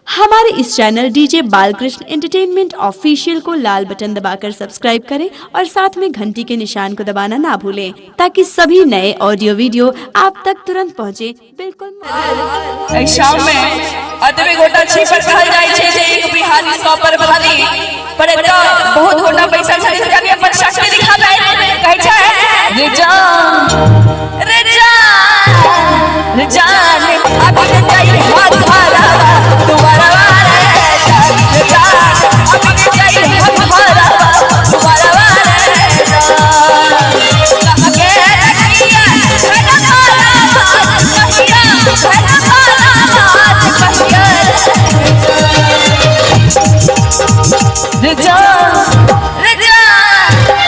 हमारे इस channel DJ Balkrishna entertainment official को लाल बटन दबाकर सब्सक्राइब करें और साथ में घंटी के निशान को दबाना ना भूलें ताकि सभी नए ऑडियो वीडियो आप तक तुरंत पहुंचे। बिल्कुल शाम में अदबे गोटा छी पर कहल जाय छे जे एक बिहारी 100 पर भारी पर एकटा बहुत गोटा पैसा खर्च करके अपन शक्ति दिखावे कहै छै रे जान अभी जाई हाथ धारा दोबारा वाले रे जान अभी जाई हाथ धारा दोबारा वाले कह के रखिया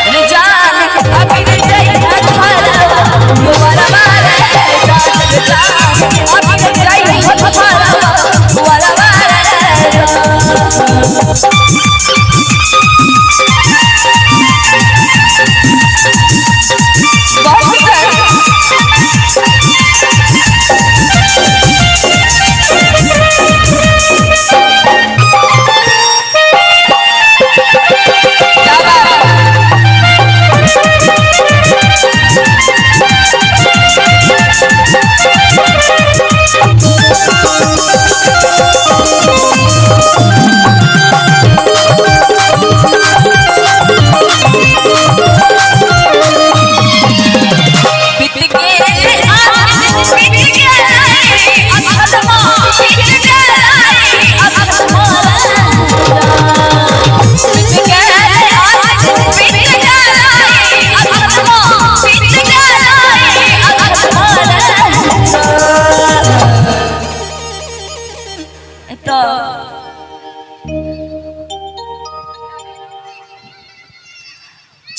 रे जान अभी जाई हाथ धारा दोबारा वाले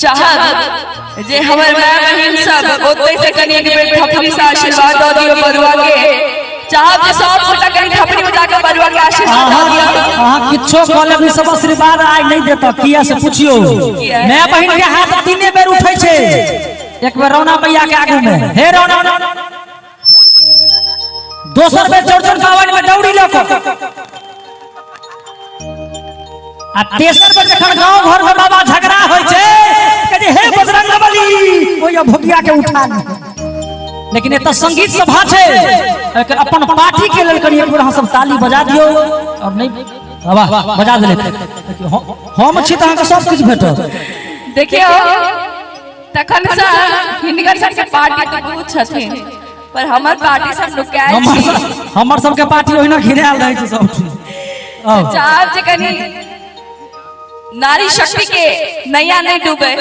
चाहत जे हमर माय बहिन सब ओते से कनी एक बेर थपड़ी से आशीर्वाद द दियो बरुआ के चाहत जे सब गोटा कनी थपड़ी बजा के बरुआ के आशीर्वाद द दियो। हां किछो कहले भी सब आशीर्वाद आइ नहीं देता किया से पूछियो माय बहिन के हाथ तीने बेर उठै छै एक बेर रौना मैया के आगू में हे रौना दोसर बेर चौरचन पावन में दौड़ी ल क आ तेसर बेर जखन गांव घर में बाबा झगड़ा होय छै कहै हे बजरंगबली ओय भोगिया के उठा लेकिन एत संगीत सभा छै अपन पार्टी के लेल कनी एक बेर हम सब ताली बजा दियो और नहीं वाह बजा देले हम छी त अहाँ के सब कुछ भेटत देखियो तखन से हिनकर सब के पार्टी तो बहुत छथिन पर हमर पार्टी सब लुकायल हमर सब के पार्टी ओहिना घिरायल रहै छै सब चार्ज कनी नारी शक्ति के नैया नहीं डूबे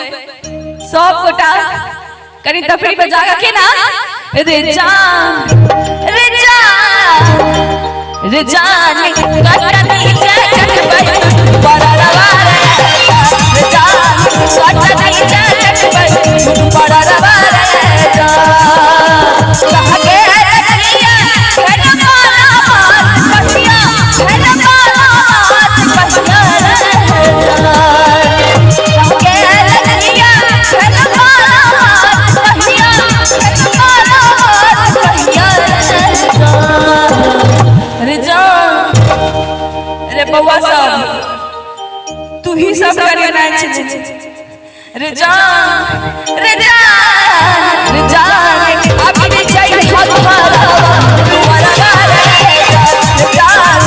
सब गोटा कनी तफरी बजा के ना रे जान कटनी चटबई बड़रवा रे जान कटनी चटबई बड़रवा रे कह के रखिया हेलो कहिया हेलो बउआ सब तू ही सब करना रे जान अभी जाई हाथ धारा दोबारा वाले रे जान